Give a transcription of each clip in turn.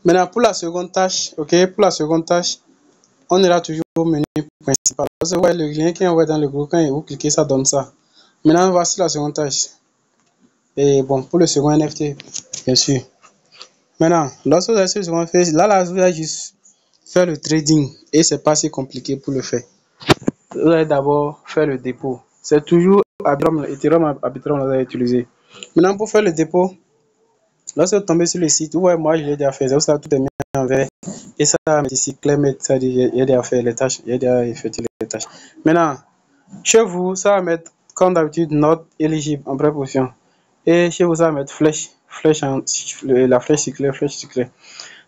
Maintenant, pour la seconde tâche, ok, pour la seconde tâche, on ira toujours au menu principal. Parce que ouais, le lien qui est envoyé dans le groupe, quand vous cliquez, ça donne ça. Maintenant, voici la seconde tâche. Et bon, pour le second NFT, bien sûr. Maintenant, lorsque vous avez ce second fait, là, vous allez juste faire le trading. Et c'est pas si compliqué pour le faire. Vous allez d'abord faire le dépôt. C'est toujours Ethereum Arbitrum que vous allez utiliser. Maintenant, pour faire le dépôt, lorsque vous tombez sur le site, ouais, moi je l'ai déjà fait, ça tout est mis en vert. Et ça, ici, Clément, ça dit, il y a déjà fait les tâches, il y a déjà effectué les tâches. Maintenant, chez vous, ça va mettre, comme d'habitude, not éligible en préposition. Et chez vous, ça va mettre flèche, la flèche cyclée, flèche cyclée.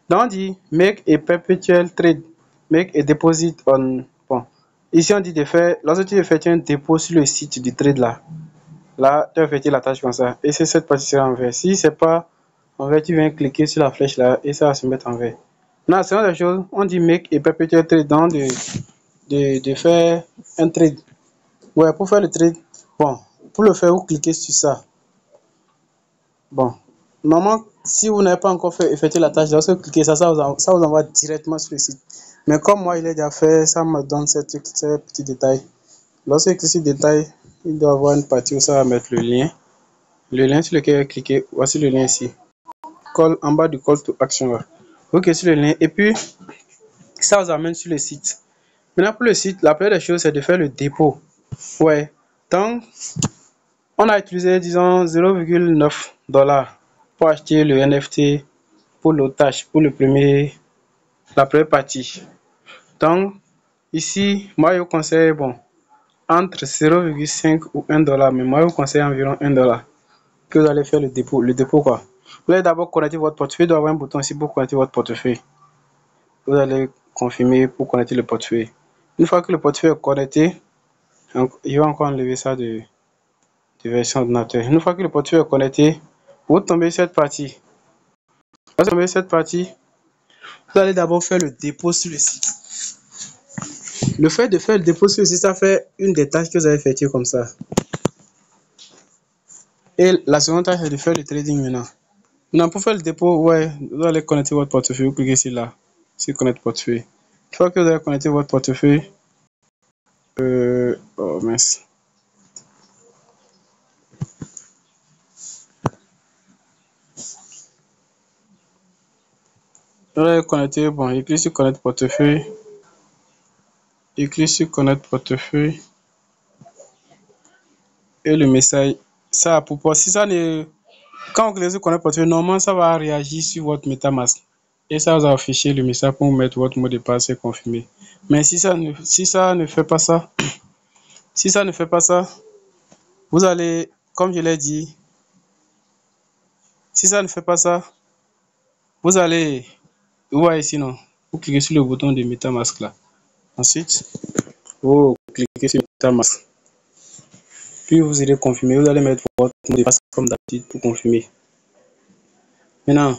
Donc, on dit make a perpetual trade, make a deposit on. Bon, ici, on dit de faire, lorsque tu effectues un dépôt sur le site du trade là, tu effectues la tâche comme ça. Et c'est cette partie sera en vert. Si c'est pas en vert, tu viens cliquer sur la flèche là et ça va se mettre en vert. Non, c'est une chose, on dit make a perpetual trade, donc de faire un trade. Ouais, pour faire le trade, bon, pour le faire, vous cliquez sur ça. Bon, normalement, si vous n'avez pas encore fait effectuer la tâche, lorsque vous cliquez ça, ça vous envoie directement sur le site. Mais comme moi, il est déjà fait, ça me donne ces petits détails. Lorsque je clique sur détail, il doit y avoir une partie où ça va mettre le lien. Le lien sur lequel vous cliquez, voici le lien ici. En bas du call to action là. Vous cliquez sur le lien et puis ça vous amène sur le site. Maintenant, pour le site, la première des choses, c'est de faire le dépôt. Ouais. Donc, on a utilisé, disons, 0,9 $ pour acheter le NFT pour l'otage, pour la première partie. Donc, ici, moi, je vous conseille, bon, entre 0,5 ou 1 $, mais moi, je vous conseille environ 1 $ que vous allez faire le dépôt. Le dépôt, quoi. Vous allez d'abord connecter votre portefeuille. Il doit y avoir un bouton ici pour connecter votre portefeuille. Vous allez confirmer pour connecter le portefeuille. Une fois que le portefeuille est connecté, je vais encore enlever ça de version ordinateur. Une fois que le portefeuille est connecté, vous tombez sur cette partie. Lorsque vous tombez sur cette partie, vous allez d'abord faire le dépôt sur le site. Le fait de faire le dépôt sur le site, ça fait une des tâches que vous avez effectuées comme ça. Et la seconde tâche, c'est de faire le trading maintenant. Maintenant, pour faire le dépôt, ouais, vous allez connecter votre portefeuille. Vous cliquez ici là, sur connecter portefeuille. Une fois que vous avez connecté votre portefeuille, oh mince. Vous allez connecter, bon, il clique sur connecter portefeuille. Il clique sur connecter portefeuille. Et le message, ça pour si ça ne. Quand vous cliquez sur connecter portefeuille, normalement, ça va réagir sur votre MetaMask. Et ça va afficher le message pour mettre votre mot de passe et confirmer. Mais si ça ne fait pas ça, si ça ne fait pas ça, vous allez, comme je l'ai dit, si ça ne fait pas ça, vous allez, vous voyez ici, non, vous cliquez sur le bouton de MetaMask là. Ensuite, vous cliquez sur MetaMask. Puis vous allez confirmer, vous allez mettre votre mot de passe comme d'habitude pour confirmer. Maintenant,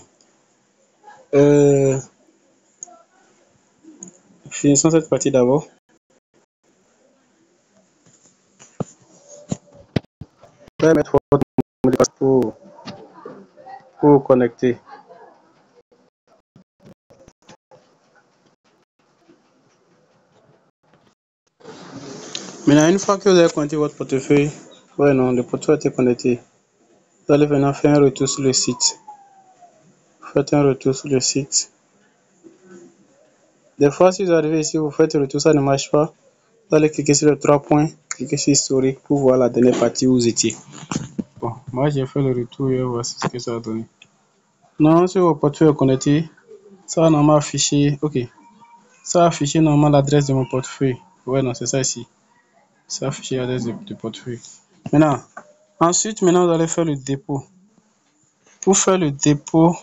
finissons cette partie d'abord. Vous allez mettre votre mot de passe pour vous connecter. Maintenant, une fois que vous avez connecté votre portefeuille, ouais, non, le portefeuille a été connecté. Vous allez maintenant faire un retour sur le site. Faites un retour sur le site. Des fois, si vous arrivez ici, vous faites un retour, ça ne marche pas. Vous allez cliquer sur les 3 points, cliquez sur historique pour voir la dernière partie où vous étiez. Bon, moi j'ai fait le retour et voici ce que ça a donné. Non, si votre portefeuille est connecté, ça va normalement afficher, ok, ça va afficher normalement l'adresse de mon portefeuille. Ouais, non, c'est ça ici. Ça va afficher l'adresse de portefeuille. Maintenant, vous allez faire le dépôt. Pour faire le dépôt,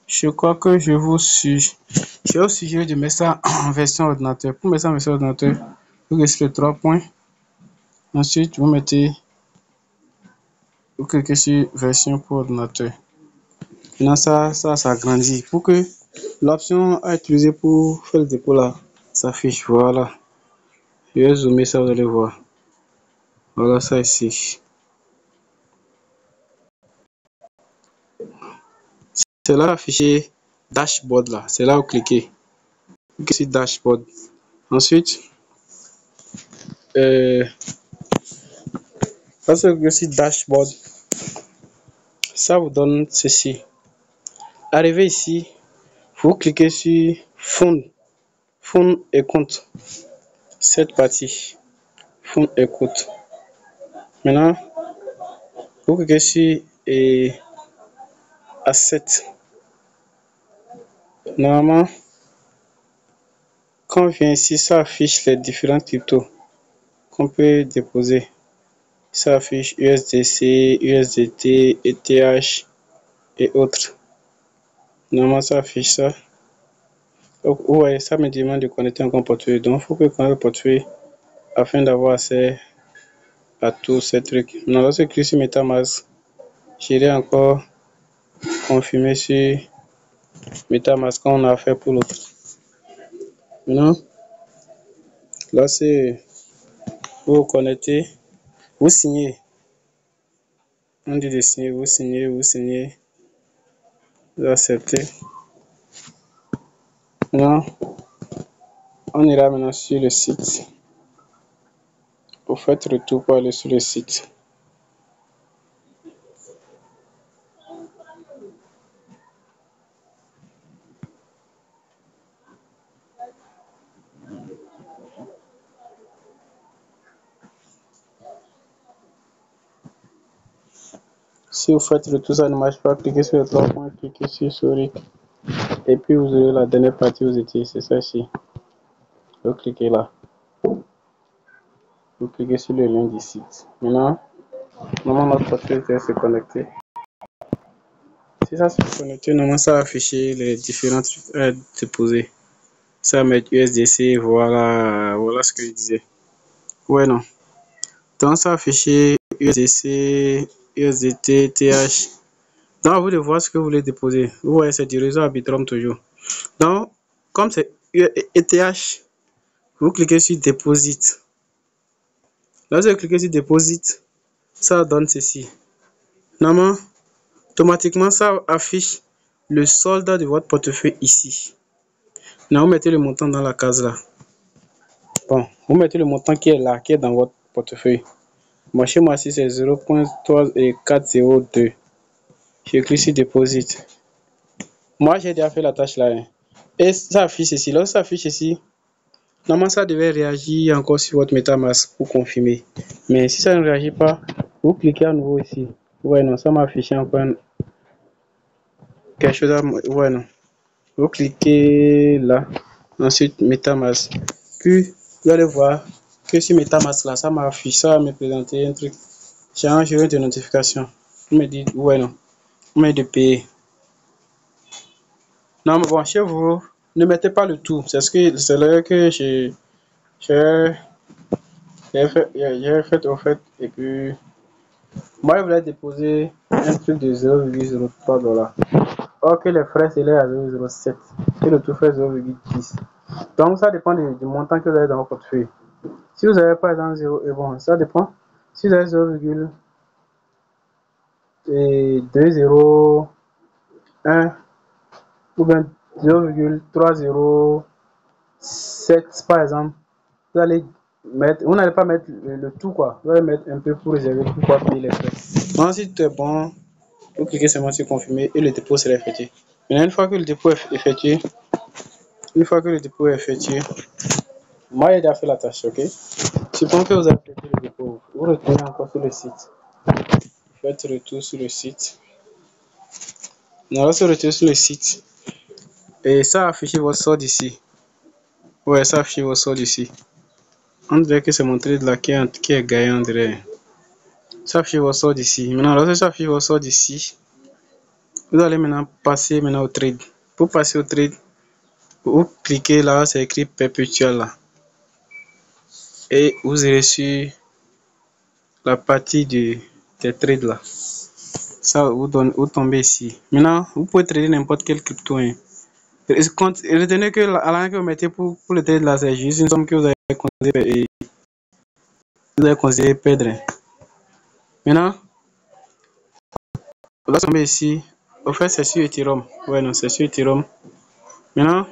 je crois que je vous suggère de mettre ça en version ordinateur. Pour mettre ça en version ordinateur, vous cliquez sur les 3 points. Ensuite, vous cliquez sur version pour ordinateur. Maintenant, ça s'agrandit pour que l'option à utiliser pour faire le dépôt là s'affiche. Voilà. Je vais zoomer ça, vous allez voir. Voilà ça ici. C'est là affiché dashboard là. C'est là où cliquez. Cliquez sur dashboard. Ensuite, lorsque vous cliquez sur dashboard, ça vous donne ceci. Arrivé ici, vous cliquez sur fonds et compte. Cette partie, fonds et compte. Maintenant, vous cliquez sur asset. Normalement, quand on vient ici, ça affiche les différents cryptos qu'on peut déposer. Ça affiche USDC, USDT, ETH et autres. Normalement, ça affiche ça. Donc, vous voyez, ça me demande de connecter un compte portefeuille. Donc, il faut que je connecte le portefeuille afin d'avoir accès à tous ces trucs. Maintenant, lorsque je clique sur MetaMask, j'irai encore confirmer sur MetaMask qu'on a fait pour l'autre. Maintenant, là, c'est vous vous connectez, vous signez. On dit de signer, vous signez, vous acceptez. Maintenant, on ira maintenant sur le site. Vous faites retour pour aller sur le site. Si vous faites retour, ça ne marche pas, cliquez sur le 3 points, cliquez sur souris. Et puis vous aurez la dernière partie où vous étiez, c'est ça ici. Vous cliquez là. Vous cliquez sur le lien du site. Maintenant, normalement notre portefeuille va se connecter. Si ça se connecte, normalement ça va afficher les différents trucs à déposer. Ça va mettre USDC, voilà ce que je disais. Ouais, non. Donc ça va afficher USDC, USDT, TH. Donc à vous de voir ce que vous voulez déposer. Vous voyez, c'est du réseau Arbitrum toujours. Donc, comme c'est ETH, vous cliquez sur Deposit. Lorsque vous cliquez sur Deposit, ça donne ceci. Normalement, automatiquement, ça affiche le solde de votre portefeuille ici. Maintenant, vous mettez le montant dans la case là. Bon, vous mettez le montant qui est là, qui est dans votre portefeuille. Moi, chez moi, ici, c'est 0.402. Je clique sur Deposit. Moi, j'ai déjà fait la tâche là. Hein. Et ça affiche ici. Lorsque ça affiche ici, normalement, ça devait réagir encore sur votre MetaMask pour confirmer. Mais si ça ne réagit pas, vous cliquez à nouveau ici. Ouais, non, ça m'a affiché encore quelque chose à... Ouais, non. Vous cliquez là. Ensuite, MetaMask. Puis, vous allez voir que sur MetaMask là, ça m'a affiché, ça va me présenter un truc. J'ai de notification. Vous me dites, ouais, non. Vous me dites de payer. Non, mais bon, chez vous, ne mettez pas le tout. C'est là que j'ai fait au fait. Et puis, moi, je voulais déposer un truc de 0,03 $. Or que les frais s'élèvent à 0,07 et le tout fait 0,10. Donc, ça dépend du montant que vous avez dans votre portefeuille. Si vous avez par exemple 0, et bon, ça dépend. Si vous avez 0,201 ou bien 0,307 par exemple, vous allez mettre, vous n'allez pas mettre le tout quoi, vous allez mettre un peu pour réserver pour pouvoir payer les frais. Donc si tout est bon, vous cliquez seulement sur confirmer et le dépôt sera effectué. Maintenant, une fois que le dépôt est effectué, moi j'ai déjà fait la tâche, ok? Supposons que vous avez effectué le dépôt, vous retournez encore sur le site. Faites retour sur le site. On va se retourner sur le site. Et ça affiche votre solde ici. Ouais, ça affiche votre solde ici. On dirait que c'est mon trade là qui est gagnant, on dirait. Ça affiche votre solde ici. Maintenant, lorsque ça affiche votre solde ici, vous allez maintenant passer au trade. Pour passer au trade, vous cliquez là, c'est écrit perpétuel là. Et vous irez sur la partie des trades là. Ça vous tombez ici. Maintenant, vous pouvez trader n'importe quel crypto. Hein. Retenez que l'argent que vous mettez pour le trade là, c'est juste une somme que vous avez considéré perdre. Maintenant, vous allez tomber ici, Au fait, c'est sur Ethereum. Ouais, non, c'est sur Ethereum. Maintenant,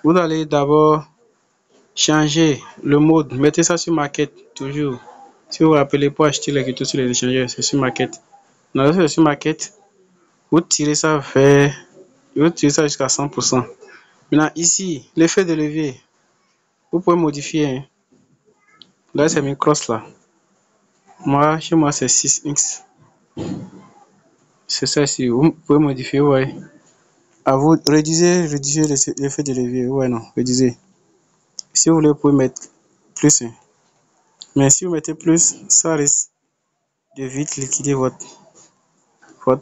vous allez d'abord changer le mode. Mettez ça sur Market, toujours. Si vous vous rappelez, pour acheter les cryptos sur les échangeurs, c'est sur Market. Dans c'est sur Market, vous tirez ça vers, vous tirez ça jusqu'à 100%. Maintenant, ici, l'effet de levier, vous pouvez modifier. Hein. Là, c'est mes cross là. Moi, chez moi, c'est 6x. C'est ça ici. Vous pouvez modifier, ouais. À vous, réduisez l'effet de levier. Ouais, non, réduisez. Si vous voulez, vous pouvez mettre plus. Hein. Mais si vous mettez plus, ça risque de vite liquider votre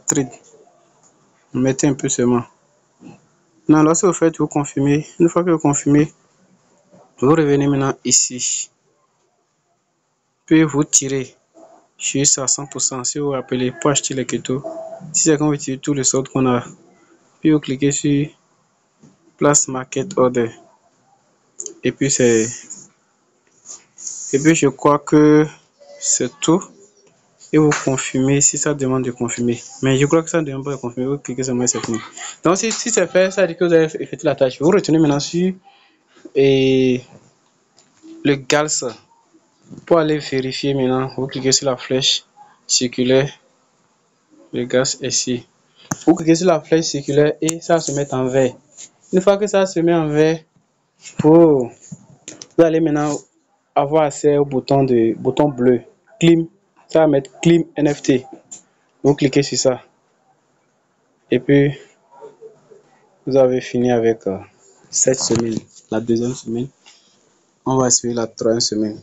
trade. Mettez un peu seulement. Non, lorsque vous faites, vous confirmez. Une fois que vous confirmez, vous revenez maintenant ici. Puis vous tirez juste à 100%. Si vous vous rappelez, pour acheter les cryptos, si c'est quand vous tirez tous les sortes qu'on a, puis vous cliquez sur Place Market Order. Et puis je crois que c'est tout. Et vous confirmez si ça demande de confirmer. Mais je crois que ça ne demande pas de confirmer. Vous cliquez sur moi, c'est fini. Donc si c'est fait, ça veut dire que vous avez effectué la tâche. Vous retournez maintenant sur le GALS. Pour aller vérifier maintenant, vous cliquez sur la flèche circulaire. Le GALS ici. Vous cliquez sur la flèche circulaire et ça se met en vert. Une fois que ça se met en vert, vous allez maintenant avoir accès au bouton bleu. Clim. Ça va mettre Clim NFT. Vous cliquez sur ça. Et puis, vous avez fini avec cette semaine. La deuxième semaine. On va suivre la troisième semaine.